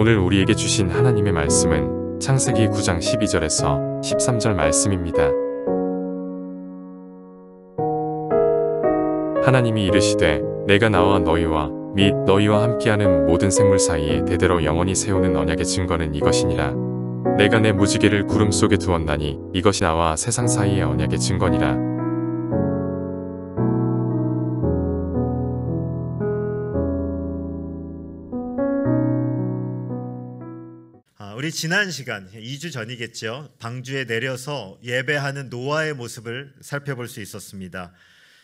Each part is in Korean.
오늘 우리에게 주신 하나님의 말씀은 창세기 9장 12절에서 13절 말씀입니다. 하나님이 이르시되 내가 나와 너희와 및 너희와 함께하는 모든 생물 사이에 대대로 영원히 세우는 언약의 증거는 이것이니라. 내가 내 무지개를 구름 속에 두었나니 이것이 나와 세상 사이의 언약의 증거니라. 우리 지난 시간 2주 전이겠죠. 방주에 내려서 예배하는 노아의 모습을 살펴볼 수 있었습니다.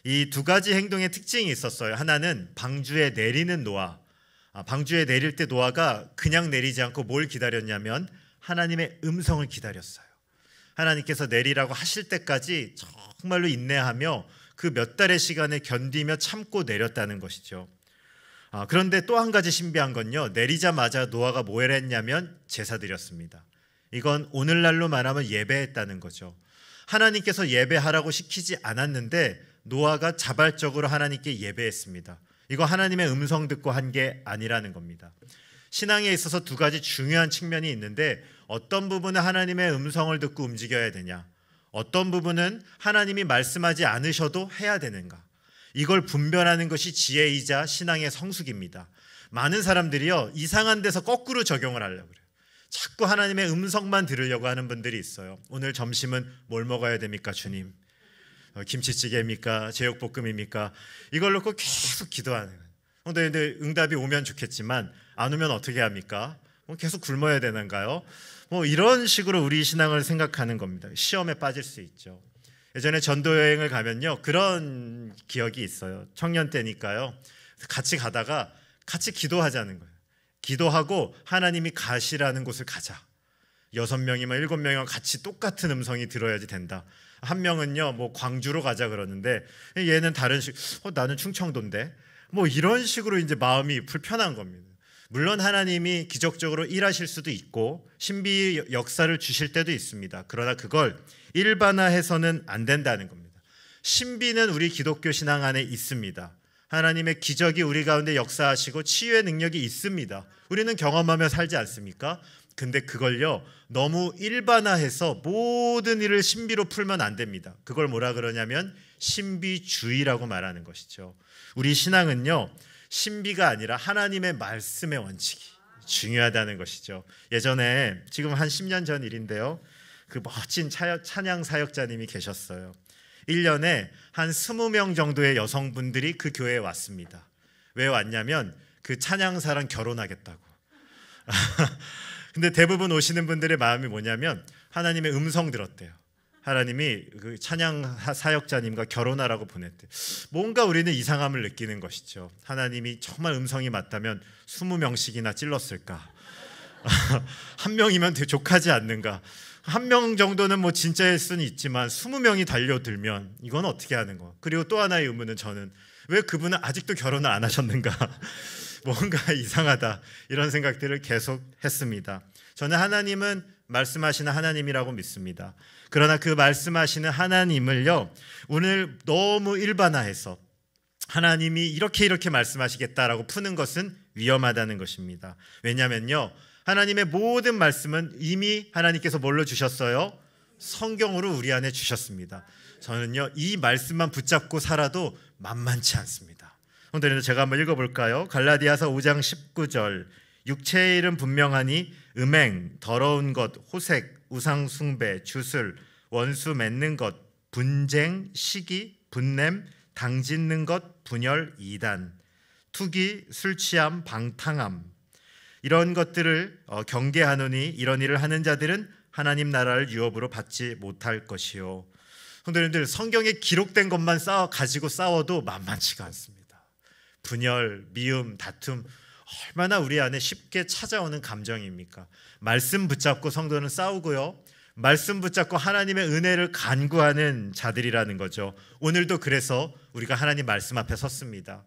이 두 가지 행동의 특징이 있었어요. 하나는 방주에 내리는 노아. 방주에 내릴 때 노아가 그냥 내리지 않고 뭘 기다렸냐면 하나님의 음성을 기다렸어요. 하나님께서 내리라고 하실 때까지 정말로 인내하며 그 몇 달의 시간을 견디며 참고 내렸다는 것이죠. 그런데 또 한 가지 신비한 건요, 내리자마자 노아가 뭘 했냐면 제사 드렸습니다. 이건 오늘날로 말하면 예배했다는 거죠. 하나님께서 예배하라고 시키지 않았는데 노아가 자발적으로 하나님께 예배했습니다. 이거 하나님의 음성 듣고 한 게 아니라는 겁니다. 신앙에 있어서 두 가지 중요한 측면이 있는데, 어떤 부분은 하나님의 음성을 듣고 움직여야 되냐, 어떤 부분은 하나님이 말씀하지 않으셔도 해야 되는가, 이걸 분별하는 것이 지혜이자 신앙의 성숙입니다. 많은 사람들이요, 이상한 데서 거꾸로 적용을 하려고 그래요. 자꾸 하나님의 음성만 들으려고 하는 분들이 있어요. 오늘 점심은 뭘 먹어야 됩니까, 주님? 김치찌개입니까? 제육볶음입니까? 이걸 놓고 계속 기도하는 거예요. 근데 응답이 오면 좋겠지만 안 오면 어떻게 합니까? 계속 굶어야 되는가요? 이런 식으로 우리 신앙을 생각하는 겁니다. 시험에 빠질 수 있죠. 예전에 전도 여행을 가면요, 그런 기억이 있어요. 청년 때니까요. 같이 가다가 같이 기도하자는 거예요. 기도하고 하나님이 가시라는 곳을 가자. 6명이면 7명이면 같이 똑같은 음성이 들어야지 된다. 한 명은요, 광주로 가자 그러는데 얘는 다른 나는 충청도인데, 이런 식으로 이제 마음이 불편한 겁니다. 물론 하나님이 기적적으로 일하실 수도 있고 신비 역사를 주실 때도 있습니다. 그러나 그걸 일반화해서는 안 된다는 겁니다. 신비는 우리 기독교 신앙 안에 있습니다. 하나님의 기적이 우리 가운데 역사하시고 치유의 능력이 있습니다. 우리는 경험하며 살지 않습니까? 근데 그걸요, 너무 일반화해서 모든 일을 신비로 풀면 안 됩니다. 그걸 뭐라 그러냐면 신비주의라고 말하는 것이죠. 우리 신앙은요, 신비가 아니라 하나님의 말씀의 원칙이 중요하다는 것이죠. 예전에, 지금 한 10년 전 일인데요, 그 멋진 찬양 사역자님이 계셨어요. 1년에 한 20명 정도의 여성분들이 그 교회에 왔습니다. 왜 왔냐면 그 찬양사랑 결혼하겠다고. 근데 대부분 오시는 분들의 마음이 뭐냐면 하나님의 음성 들었대요. 하나님이 그 찬양 사역자님과 결혼하라고 보냈대. 뭔가 우리는 이상함을 느끼는 것이죠. 하나님이 정말 음성이 맞다면 20명씩이나 찔렀을까? 한 명이면 되게 족하지 않는가? 한 명 정도는 진짜일 수는 있지만 20명이 달려들면 이건 어떻게 하는 거? 그리고 또 하나의 의문은, 저는 왜 그분은 아직도 결혼을 안 하셨는가? 뭔가 이상하다, 이런 생각들을 계속 했습니다. 저는 하나님은 말씀하시는 하나님이라고 믿습니다. 그러나 그 말씀하시는 하나님을요, 오늘 너무 일반화해서 하나님이 이렇게 말씀하시겠다라고 푸는 것은 위험하다는 것입니다. 왜냐하면요, 하나님의 모든 말씀은 이미 하나님께서 뭘로 주셨어요? 성경으로 우리 안에 주셨습니다. 저는요, 이 말씀만 붙잡고 살아도 만만치 않습니다. 오늘은 제가 한번 읽어볼까요? 갈라디아서 5장 19절. 육체의 일은 분명하니 음행, 더러운 것, 호색, 우상 숭배, 주술, 원수 맺는 것, 분쟁, 시기, 분냄, 당짓는 것, 분열, 이단, 투기, 술 취함, 방탕함, 이런 것들을 경계하노니 이런 일을 하는 자들은 하나님 나라를 유업으로 받지 못할 것이요. 성도님들, 성경에 기록된 것만 가지고 싸워도 만만치가 않습니다. 분열, 미움, 다툼, 얼마나 우리 안에 쉽게 찾아오는 감정입니까? 말씀 붙잡고 성도는 싸우고요, 말씀 붙잡고 하나님의 은혜를 간구하는 자들이라는 거죠. 오늘도 그래서 우리가 하나님 말씀 앞에 섰습니다.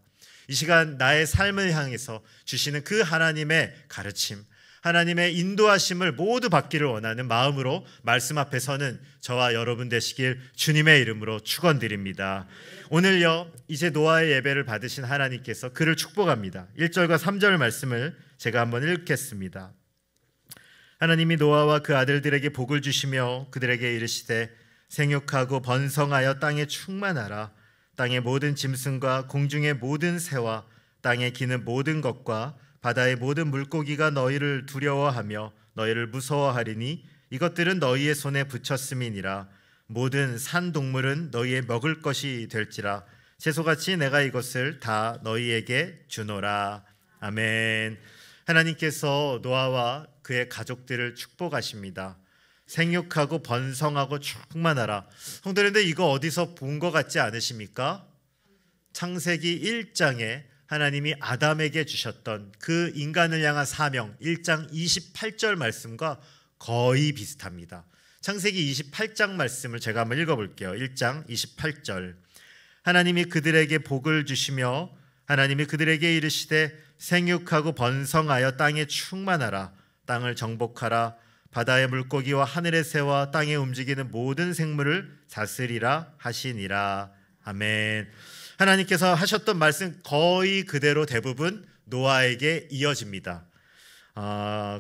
이 시간 나의 삶을 향해서 주시는 그 하나님의 가르침, 하나님의 인도하심을 모두 받기를 원하는 마음으로 말씀 앞에 서는 저와 여러분 되시길 주님의 이름으로 축원드립니다. 오늘요, 이제 노아의 예배를 받으신 하나님께서 그를 축복합니다. 1절과 3절 말씀을 제가 한번 읽겠습니다. 하나님이 노아와 그 아들들에게 복을 주시며 그들에게 이르시되 생육하고 번성하여 땅에 충만하라. 땅의 모든 짐승과 공중의 모든 새와 땅에 기는 모든 것과 바다의 모든 물고기가 너희를 두려워하며 너희를 무서워하리니 이것들은 너희의 손에 붙였음이니라. 모든 산 동물은 너희의 먹을 것이 될지라. 채소같이 내가 이것을 다 너희에게 주노라. 아멘. 하나님께서 노아와 그의 가족들을 축복하십니다. 생육하고 번성하고 충만하라. 성도님들, 이거 어디서 본 것 같지 않으십니까? 창세기 1장에 하나님이 아담에게 주셨던 그 인간을 향한 사명 1장 28절 말씀과 거의 비슷합니다. 창세기 28장 말씀을 제가 한번 읽어볼게요. 1장 28절. 하나님이 그들에게 복을 주시며 하나님이 그들에게 이르시되 생육하고 번성하여 땅에 충만하라. 땅을 정복하라. 바다의 물고기와 하늘의 새와 땅에 움직이는 모든 생물을 다스리라 하시니라. 아멘. 하나님께서 하셨던 말씀 거의 그대로 대부분 노아에게 이어집니다.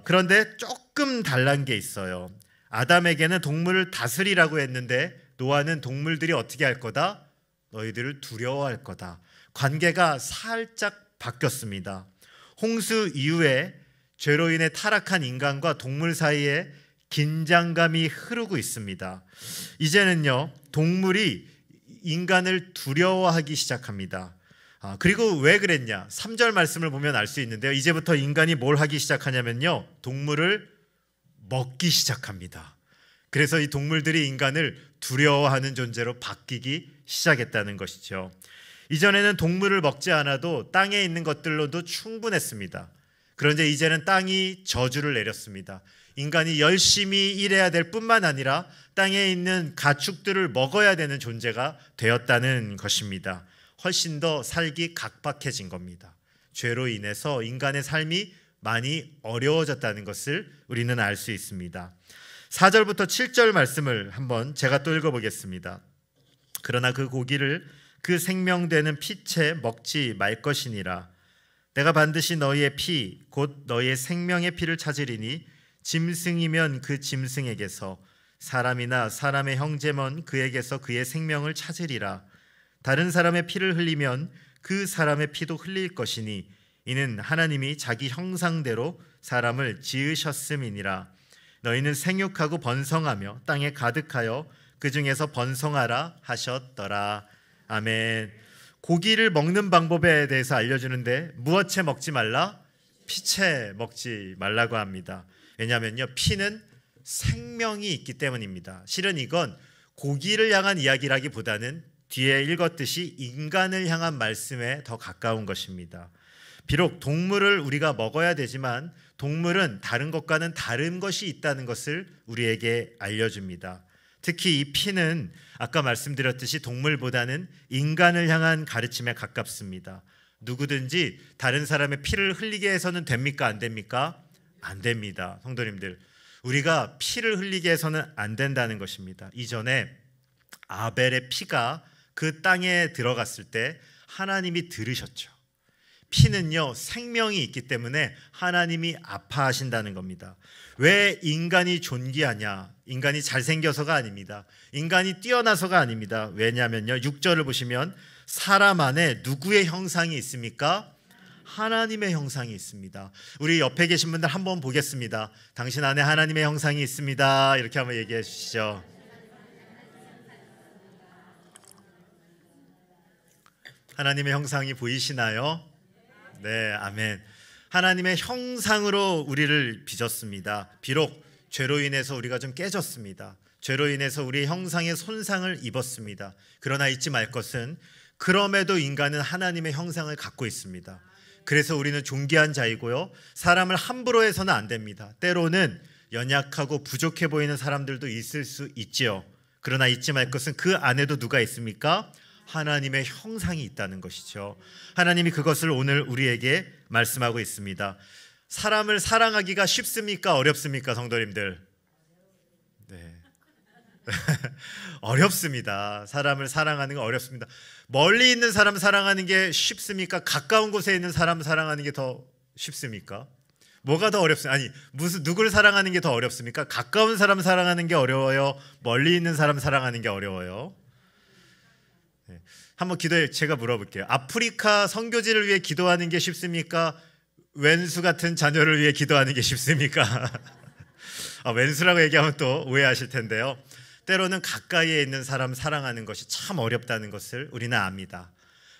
그런데 조금 달란 게 있어요. 아담에게는 동물을 다스리라고 했는데 노아는 동물들이 어떻게 할 거다? 너희들을 두려워할 거다. 관계가 살짝 바뀌었습니다. 홍수 이후에 죄로 인해 타락한 인간과 동물 사이에 긴장감이 흐르고 있습니다. 이제는요, 동물이 인간을 두려워하기 시작합니다. 그리고 왜 그랬냐? 3절 말씀을 보면 알 수 있는데요. 이제부터 인간이 뭘 하기 시작하냐면요, 동물을 먹기 시작합니다. 그래서 이 동물들이 인간을 두려워하는 존재로 바뀌기 시작했다는 것이죠. 이전에는 동물을 먹지 않아도 땅에 있는 것들로도 충분했습니다. 그런데 이제는 땅이 저주를 내렸습니다. 인간이 열심히 일해야 될 뿐만 아니라 땅에 있는 가축들을 먹어야 되는 존재가 되었다는 것입니다. 훨씬 더 살기 각박해진 겁니다. 죄로 인해서 인간의 삶이 많이 어려워졌다는 것을 우리는 알 수 있습니다. 4절부터 7절 말씀을 한번 제가 또 읽어보겠습니다. 그러나 그 고기를 그 생명되는 피채 먹지 말 것이니라. 내가 반드시 너희의 피 곧 너희의 생명의 피를 찾으리니 짐승이면 그 짐승에게서 사람이나 사람의 형제면 그에게서 그의 생명을 찾으리라. 다른 사람의 피를 흘리면 그 사람의 피도 흘릴 것이니 이는 하나님이 자기 형상대로 사람을 지으셨음이니라. 너희는 생육하고 번성하며 땅에 가득하여 그 중에서 번성하라 하셨더라. 아멘. 고기를 먹는 방법에 대해서 알려주는데 무엇채 먹지 말라? 피채 먹지 말라고 합니다. 왜냐하면요, 피는 생명이 있기 때문입니다. 실은 이건 고기를 향한 이야기라기보다는 뒤에 읽었듯이 인간을 향한 말씀에 더 가까운 것입니다. 비록 동물을 우리가 먹어야 되지만 동물은 다른 것과는 다른 것이 있다는 것을 우리에게 알려줍니다. 특히 이 피는 아까 말씀드렸듯이 동물보다는 인간을 향한 가르침에 가깝습니다. 누구든지 다른 사람의 피를 흘리게 해서는 됩니까? 안 됩니까? 안 됩니다. 성도님들, 우리가 피를 흘리게 해서는 안 된다는 것입니다. 이전에 아벨의 피가 그 땅에 들어갔을 때 하나님이 들으셨죠. 피는요, 생명이 있기 때문에 하나님이 아파하신다는 겁니다. 왜 인간이 존귀하냐? 인간이 잘생겨서가 아닙니다. 인간이 뛰어나서가 아닙니다. 왜냐하면요, 6절을 보시면 사람 안에 누구의 형상이 있습니까? 하나님의 형상이 있습니다. 우리 옆에 계신 분들 한번 보겠습니다. 당신 안에 하나님의 형상이 있습니다. 이렇게 한번 얘기해 주시죠. 하나님의 형상이 보이시나요? 네, 아멘. 하나님의 형상으로 우리를 빚었습니다. 비록 죄로 인해서 우리가 좀 깨졌습니다. 죄로 인해서 우리의 형상의 손상을 입었습니다. 그러나 잊지 말 것은 그럼에도 인간은 하나님의 형상을 갖고 있습니다. 그래서 우리는 존귀한 자이고요, 사람을 함부로 해서는 안 됩니다. 때로는 연약하고 부족해 보이는 사람들도 있을 수 있지요. 그러나 잊지 말 것은 그 안에도 누가 있습니까? 하나님의 형상이 있다는 것이죠. 하나님이 그것을 오늘 우리에게 말씀하고 있습니다. 사람을 사랑하기가 쉽습니까? 어렵습니까? 성도님들, 네. 어렵습니다. 사람을 사랑하는 건 어렵습니다. 멀리 있는 사람 사랑하는 게 쉽습니까? 가까운 곳에 있는 사람 사랑하는 게 더 쉽습니까? 뭐가 더 어렵습니까? 아니, 누구를 사랑하는 게 더 어렵습니까? 가까운 사람 사랑하는 게 어려워요? 멀리 있는 사람 사랑하는 게 어려워요? 네. 한번 제가 물어볼게요. 아프리카 선교지를 위해 기도하는 게 쉽습니까? 왼수 같은 자녀를 위해 기도하는 게 쉽습니까? 왼수라고 얘기하면 또 오해하실 텐데요. 때로는 가까이에 있는 사람 사랑하는 것이 참 어렵다는 것을 우리는 압니다.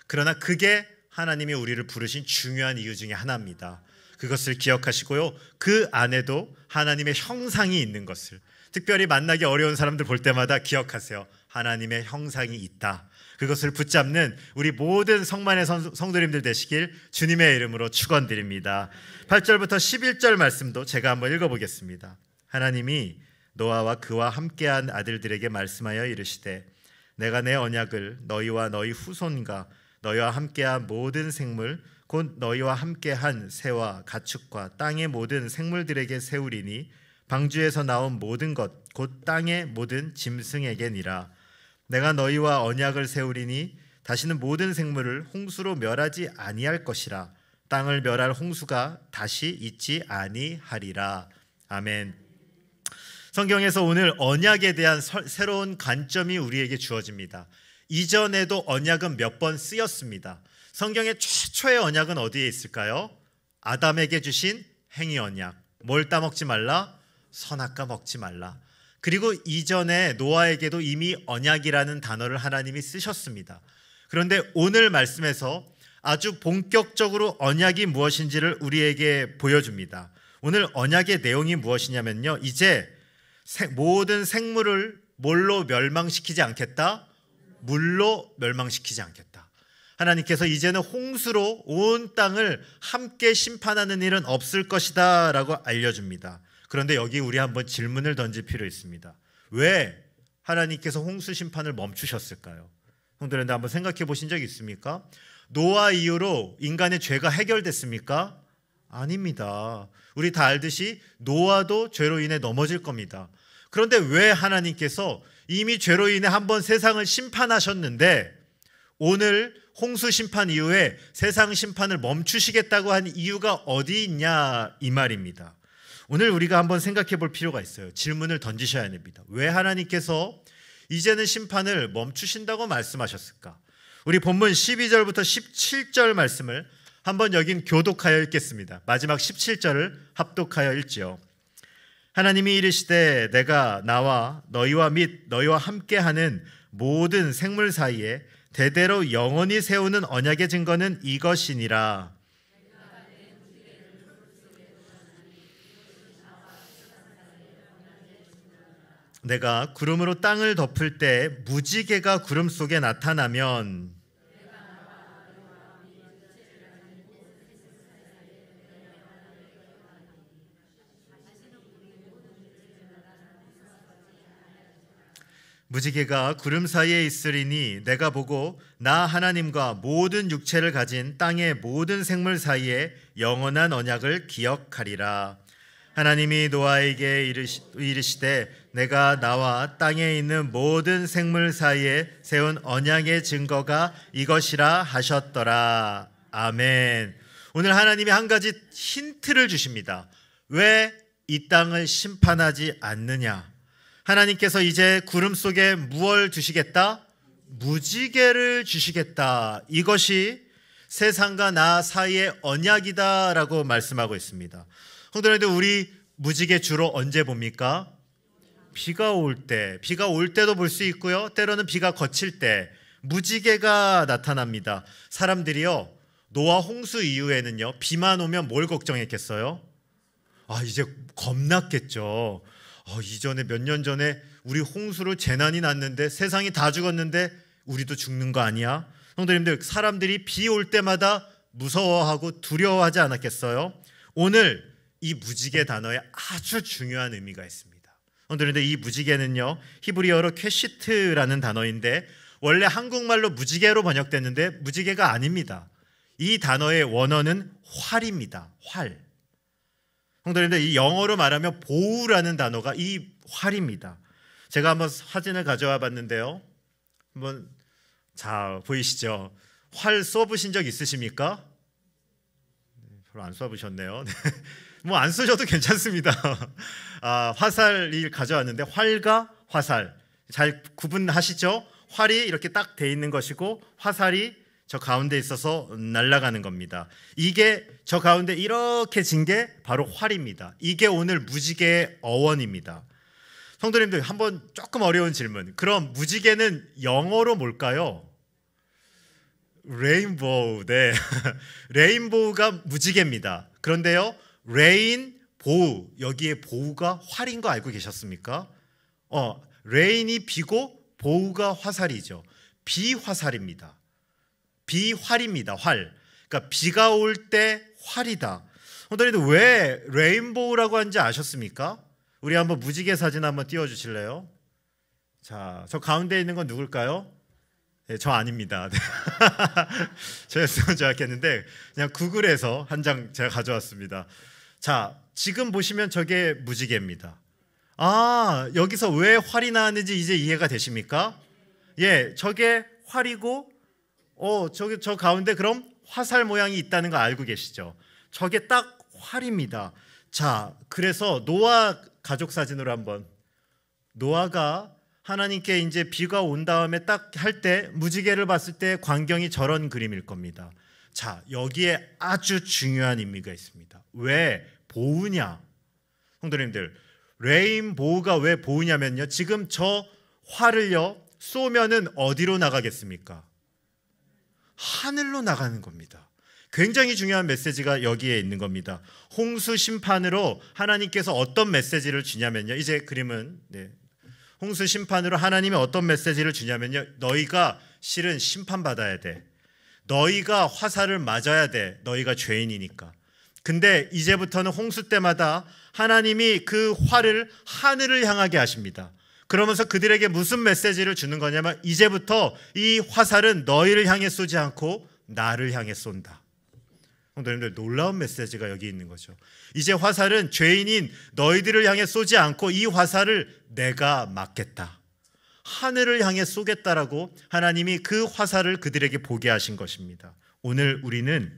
그러나 그게 하나님이 우리를 부르신 중요한 이유 중에 하나입니다. 그것을 기억하시고요. 그 안에도 하나님의 형상이 있는 것을, 특별히 만나기 어려운 사람들 볼 때마다 기억하세요. 하나님의 형상이 있다. 그것을 붙잡는 우리 모든 성만의 성도님들 되시길 주님의 이름으로 축원드립니다. 8절부터 11절 말씀도 제가 한번 읽어보겠습니다. 하나님이 노아와 그와 함께한 아들들에게 말씀하여 이르시되 내가 내 언약을 너희와 너희 후손과 너희와 함께한 모든 생물 곧 너희와 함께한 새와 가축과 땅의 모든 생물들에게 세우리니 방주에서 나온 모든 것 곧 땅의 모든 짐승에게니라. 내가 너희와 언약을 세우리니 다시는 모든 생물을 홍수로 멸하지 아니할 것이라. 땅을 멸할 홍수가 다시 있지 아니하리라. 아멘. 성경에서 오늘 언약에 대한 새로운 관점이 우리에게 주어집니다. 이전에도 언약은 몇 번 쓰였습니다. 성경의 최초의 언약은 어디에 있을까요? 아담에게 주신 행위 언약. 뭘 따먹지 말라? 선악과 먹지 말라. 그리고 이전에 노아에게도 이미 언약이라는 단어를 하나님이 쓰셨습니다. 그런데 오늘 말씀에서 아주 본격적으로 언약이 무엇인지를 우리에게 보여줍니다. 오늘 언약의 내용이 무엇이냐면요, 이제 모든 생물을 뭘로 멸망시키지 않겠다? 물로 멸망시키지 않겠다. 하나님께서 이제는 홍수로 온 땅을 함께 심판하는 일은 없을 것이다 라고 알려줍니다. 그런데 여기 우리 한번 질문을 던질 필요 있습니다. 왜 하나님께서 홍수 심판을 멈추셨을까요? 성도님들 한번 생각해 보신 적 있습니까? 노아 이후로 인간의 죄가 해결됐습니까? 아닙니다. 우리 다 알듯이 노아도 죄로 인해 넘어질 겁니다. 그런데 왜 하나님께서 이미 죄로 인해 한번 세상을 심판하셨는데 오늘 홍수 심판 이후에 세상 심판을 멈추시겠다고 한 이유가 어디 있냐 이 말입니다. 오늘 우리가 한번 생각해 볼 필요가 있어요. 질문을 던지셔야 됩니다. 왜 하나님께서 이제는 심판을 멈추신다고 말씀하셨을까? 우리 본문 12절부터 17절 말씀을 한번 여긴 교독하여 읽겠습니다. 마지막 17절을 합독하여 읽지요. 하나님이 이르시되 내가 나와 너희와 및 너희와 함께하는 모든 생물 사이에 대대로 영원히 세우는 언약의 증거는 이것이니라. 내가 구름으로 땅을 덮을 때 무지개가 구름 속에 나타나면 무지개가 구름 사이에 있으리니 내가 보고 나 하나님과 모든 육체를 가진 땅의 모든 생물 사이에 영원한 언약을 기억하리라. 하나님이 노아에게 이르시되 내가 나와 땅에 있는 모든 생물 사이에 세운 언약의 증거가 이것이라 하셨더라. 아멘. 오늘 하나님이 한 가지 힌트를 주십니다. 왜 이 땅을 심판하지 않느냐? 하나님께서 이제 구름 속에 무엇을 주시겠다? 무지개를 주시겠다. 이것이 세상과 나 사이의 언약이다라고 말씀하고 있습니다. 성도님들, 우리 무지개 주로 언제 봅니까? 비가 올 때, 비가 올 때도 볼 수 있고요. 때로는 비가 거칠 때 무지개가 나타납니다. 사람들이요, 노아 홍수 이후에는요, 비만 오면 뭘 걱정했겠어요? 이제 겁났겠죠. 이전에 몇 년 전에 우리 홍수로 재난이 났는데 세상이 다 죽었는데 우리도 죽는 거 아니야? 성도님들, 사람들이 비 올 때마다 무서워하고 두려워하지 않았겠어요? 오늘 이 무지개 단어에 아주 중요한 의미가 있습니다. 성도님들, 이 무지개는요, 히브리어로 퀘시트라는 단어인데 원래 한국말로 무지개로 번역됐는데 무지개가 아닙니다. 이 단어의 원어는 활입니다. 활. 성도님들, 이 영어로 말하면 보우라는 단어가 이 활입니다. 제가 한번 사진을 가져와 봤는데요. 한번 보이시죠? 활 쏘보신 적 있으십니까? 별로 안 쏘보셨네요. 뭐 안 쓰셔도 괜찮습니다. 화살이 가져왔는데 활과 화살 잘 구분하시죠? 활이 이렇게 딱 돼 있는 것이고 화살이 저 가운데 있어서 날아가는 겁니다. 이게 저 가운데 이렇게 진 게 바로 활입니다. 이게 오늘 무지개의 어원입니다. 성도님들, 한번 조금 어려운 질문. 그럼 무지개는 영어로 뭘까요? 레인보우. 네. 레인보우가 무지개입니다. 그런데요, 레인보우, 여기에 보우가 활인 거 알고 계셨습니까? 레인이 비고 보우가 화살이죠. 비화살입니다. 비활입니다. 활. 그러니까 비가 올 때 활이다. 성도님들, 왜 레인보우라고 하는지 아셨습니까? 우리 한번 무지개 사진 한번 띄워주실래요? 자, 저 가운데 있는 건 누굴까요? 네, 저 아닙니다. 저였으면 좋았겠는데 그냥 구글에서 한 장 제가 가져왔습니다. 자, 지금 보시면 저게 무지개입니다. 여기서 왜 활이 나왔는지 이제 이해가 되십니까? 예, 저게 활이고 저 가운데 그럼 화살 모양이 있다는 거 알고 계시죠? 저게 딱 활입니다. 자, 그래서 노아 가족 사진으로 한번, 노아가 하나님께 이제 비가 온 다음에 딱 할 때 무지개를 봤을 때 광경이 저런 그림일 겁니다. 자, 여기에 아주 중요한 의미가 있습니다. 왜 보우냐? 성도님들, 레인보우가 왜 보우냐면요, 지금 저 활을요 쏘면은 어디로 나가겠습니까? 하늘로 나가는 겁니다. 굉장히 중요한 메시지가 여기에 있는 겁니다. 홍수 심판으로 하나님께서 어떤 메시지를 주냐면요, 이제 그림은 홍수 심판으로 하나님이 어떤 메시지를 주냐면요, 너희가 실은 심판받아야 돼. 너희가 화살을 맞아야 돼. 너희가 죄인이니까. 근데 이제부터는 홍수 때마다 하나님이 그 활을 하늘을 향하게 하십니다. 그러면서 그들에게 무슨 메시지를 주는 거냐면, 이제부터 이 화살은 너희를 향해 쏘지 않고 나를 향해 쏜다. 성도님들, 놀라운 메시지가 여기 있는 거죠. 이제 화살은 죄인인 너희들을 향해 쏘지 않고 이 화살을 내가 막겠다. 하늘을 향해 쏘겠다라고 하나님이 그 화살을 그들에게 보게 하신 것입니다. 오늘 우리는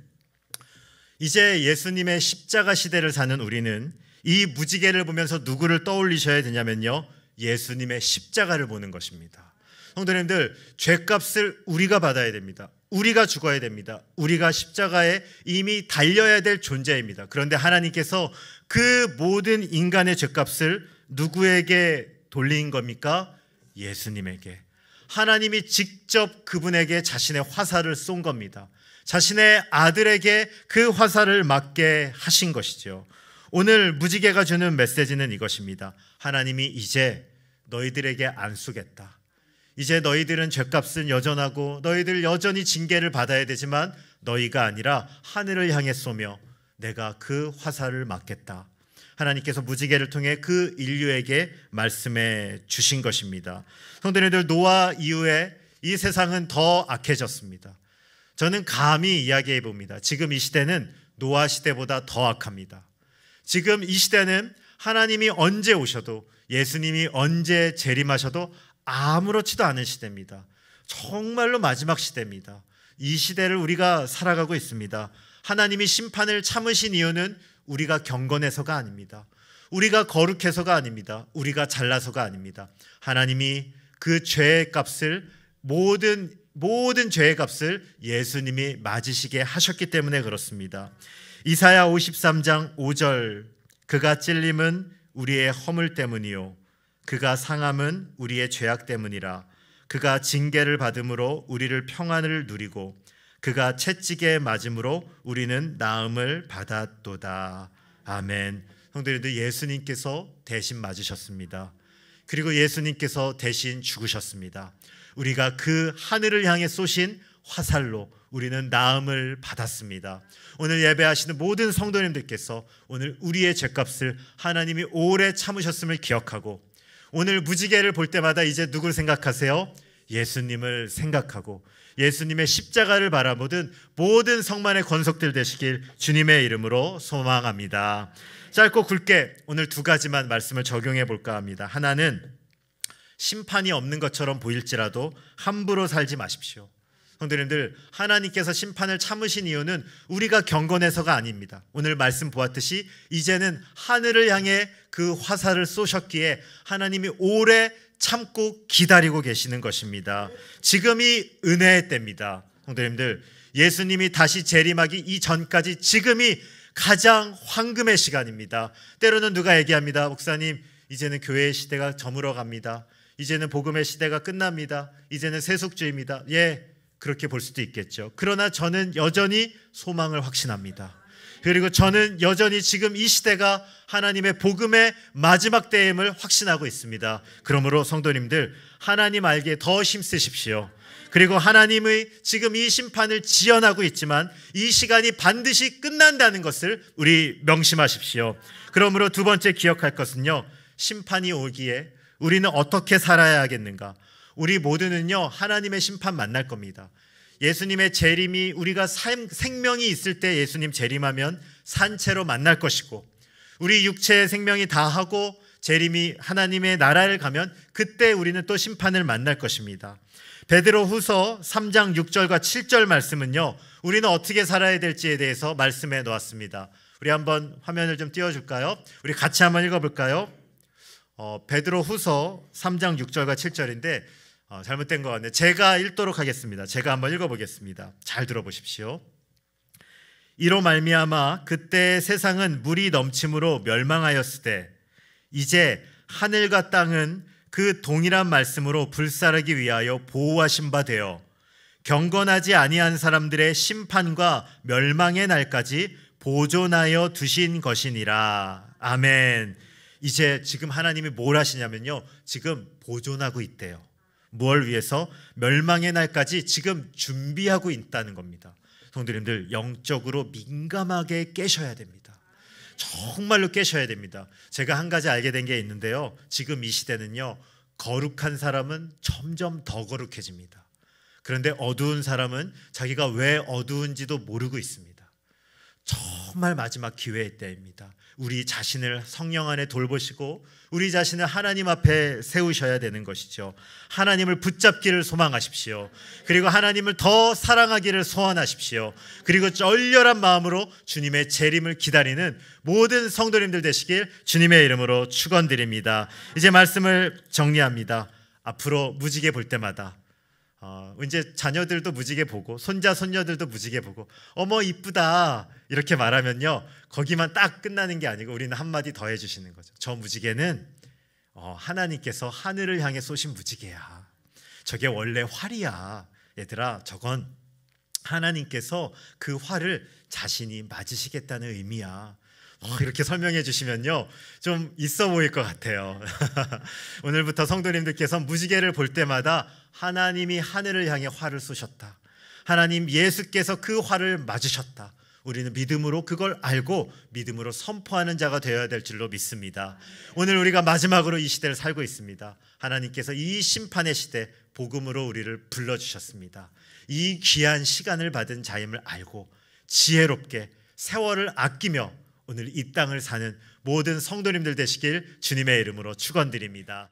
이제 예수님의 십자가 시대를 사는 우리는 이 무지개를 보면서 누구를 떠올리셔야 되냐면요, 예수님의 십자가를 보는 것입니다. 성도님들, 죄값을 우리가 받아야 됩니다. 우리가 죽어야 됩니다. 우리가 십자가에 이미 달려야 될 존재입니다. 그런데 하나님께서 그 모든 인간의 죄값을 누구에게 돌린 겁니까? 예수님에게. 하나님이 직접 그분에게 자신의 화살을 쏜 겁니다. 자신의 아들에게 그 화살을 맞게 하신 것이죠. 오늘 무지개가 주는 메시지는 이것입니다. 하나님이 이제 너희들에게 안 쏘겠다. 이제 너희들은 죄값은 여전하고 너희들 여전히 징계를 받아야 되지만 너희가 아니라 하늘을 향해 쏘며 내가 그 화살을 맞겠다. 하나님께서 무지개를 통해 그 인류에게 말씀해 주신 것입니다. 성도님들, 노아 이후에 이 세상은 더 악해졌습니다. 저는 감히 이야기해 봅니다. 지금 이 시대는 노아 시대보다 더 악합니다. 지금 이 시대는 하나님이 언제 오셔도, 예수님이 언제 재림하셔도 아무렇지도 않은 시대입니다. 정말로 마지막 시대입니다. 이 시대를 우리가 살아가고 있습니다. 하나님이 심판을 참으신 이유는 우리가 경건해서가 아닙니다. 우리가 거룩해서가 아닙니다. 우리가 잘나서가 아닙니다. 하나님이 그 죄의 값을, 모든 죄의 값을 예수님이 맞으시게 하셨기 때문에 그렇습니다. 이사야 53장 5절, 그가 찔림은 우리의 허물 때문이요 그가 상함은 우리의 죄악 때문이라. 그가 징계를 받음으로 우리를 평안을 누리고 그가 채찍에 맞음으로 우리는 나음을 받았도다. 아멘. 성도님들, 예수님께서 대신 맞으셨습니다. 그리고 예수님께서 대신 죽으셨습니다. 우리가 그 하늘을 향해 쏘신 화살로 우리는 나음을 받았습니다. 오늘 예배하시는 모든 성도님들께서 오늘 우리의 죄값을 하나님이 오래 참으셨음을 기억하고, 오늘 무지개를 볼 때마다 이제 누구를 생각하세요? 예수님을 생각하고 예수님의 십자가를 바라보든 모든 성만의 권속들 되시길 주님의 이름으로 소망합니다. 짧고 굵게 오늘 두 가지만 말씀을 적용해 볼까 합니다. 하나는 심판이 없는 것처럼 보일지라도 함부로 살지 마십시오. 성도님들, 하나님께서 심판을 참으신 이유는 우리가 경건해서가 아닙니다. 오늘 말씀 보았듯이 이제는 하늘을 향해 그 화살을 쏘셨기에 하나님이 오래 참고 기다리고 계시는 것입니다. 지금이 은혜의 때입니다. 성도님들, 예수님이 다시 재림하기 이전까지 지금이 가장 황금의 시간입니다. 때로는 누가 얘기합니다. 목사님, 이제는 교회의 시대가 저물어 갑니다. 이제는 복음의 시대가 끝납니다. 이제는 세속주의입니다. 예, 그렇게 볼 수도 있겠죠. 그러나 저는 여전히 소망을 확신합니다. 그리고 저는 여전히 지금 이 시대가 하나님의 복음의 마지막 때임을 확신하고 있습니다. 그러므로 성도님들, 하나님 알기에 더 힘쓰십시오. 그리고 하나님의 지금 이 심판을 지연하고 있지만 이 시간이 반드시 끝난다는 것을 우리 명심하십시오. 그러므로 두 번째 기억할 것은요, 심판이 오기에 우리는 어떻게 살아야 하겠는가? 우리 모두는요, 하나님의 심판 만날 겁니다. 예수님의 재림이, 우리가 생명이 있을 때 예수님 재림하면 산채로 만날 것이고, 우리 육체의 생명이 다하고 재림이 하나님의 나라를 가면 그때 우리는 또 심판을 만날 것입니다. 베드로후서 3장 6절과 7절 말씀은요, 우리는 어떻게 살아야 될지에 대해서 말씀해 놓았습니다. 우리 한번 화면을 좀 띄워줄까요? 우리 같이 한번 읽어볼까요? 베드로후서 3장 6절과 7절인데 잘못된 것 같네요. 제가 읽도록 하겠습니다. 제가 한번 읽어보겠습니다. 잘 들어보십시오. 이로 말미암아 그때 세상은 물이 넘침으로 멸망하였으되 이제 하늘과 땅은 그 동일한 말씀으로 불사르기 위하여 보호하신 바 되어 경건하지 아니한 사람들의 심판과 멸망의 날까지 보존하여 두신 것이니라. 아멘. 이제 지금 하나님이 뭘 하시냐면요, 지금 보존하고 있대요. 무엇을 위해서? 멸망의 날까지 지금 준비하고 있다는 겁니다. 성도님들, 영적으로 민감하게 깨셔야 됩니다. 정말로 깨셔야 됩니다. 제가 한 가지 알게 된 게 있는데요, 지금 이 시대는요, 거룩한 사람은 점점 더 거룩해집니다. 그런데 어두운 사람은 자기가 왜 어두운지도 모르고 있습니다. 정말 마지막 기회의 때입니다. 우리 자신을 성령 안에 돌보시고 우리 자신을 하나님 앞에 세우셔야 되는 것이죠. 하나님을 붙잡기를 소망하십시오. 그리고 하나님을 더 사랑하기를 소원하십시오. 그리고 열렬한 마음으로 주님의 재림을 기다리는 모든 성도님들 되시길 주님의 이름으로 축원드립니다. 이제 말씀을 정리합니다. 앞으로 무지개 볼 때마다 이제 자녀들도 무지개 보고 손자 손녀들도 무지개 보고 어머 이쁘다 이렇게 말하면요, 거기만 딱 끝나는 게 아니고 우리는 한마디 더 해주시는 거죠. 저 무지개는 하나님께서 하늘을 향해 쏘신 무지개야. 저게 원래 활이야. 얘들아, 저건 하나님께서 그 활을 자신이 맞으시겠다는 의미야. 이렇게 설명해 주시면요, 좀 있어 보일 것 같아요. 오늘부터 성도님들께서 무지개를 볼 때마다 하나님이 하늘을 향해 활을 쏘셨다, 하나님 예수께서 그 활을 맞으셨다, 우리는 믿음으로 그걸 알고 믿음으로 선포하는 자가 되어야 될 줄로 믿습니다. 오늘 우리가 마지막으로 이 시대를 살고 있습니다. 하나님께서 이 심판의 시대 복음으로 우리를 불러주셨습니다. 이 귀한 시간을 받은 자임을 알고 지혜롭게 세월을 아끼며 오늘 이 땅을 사는 모든 성도님들 되시길 주님의 이름으로 축원드립니다.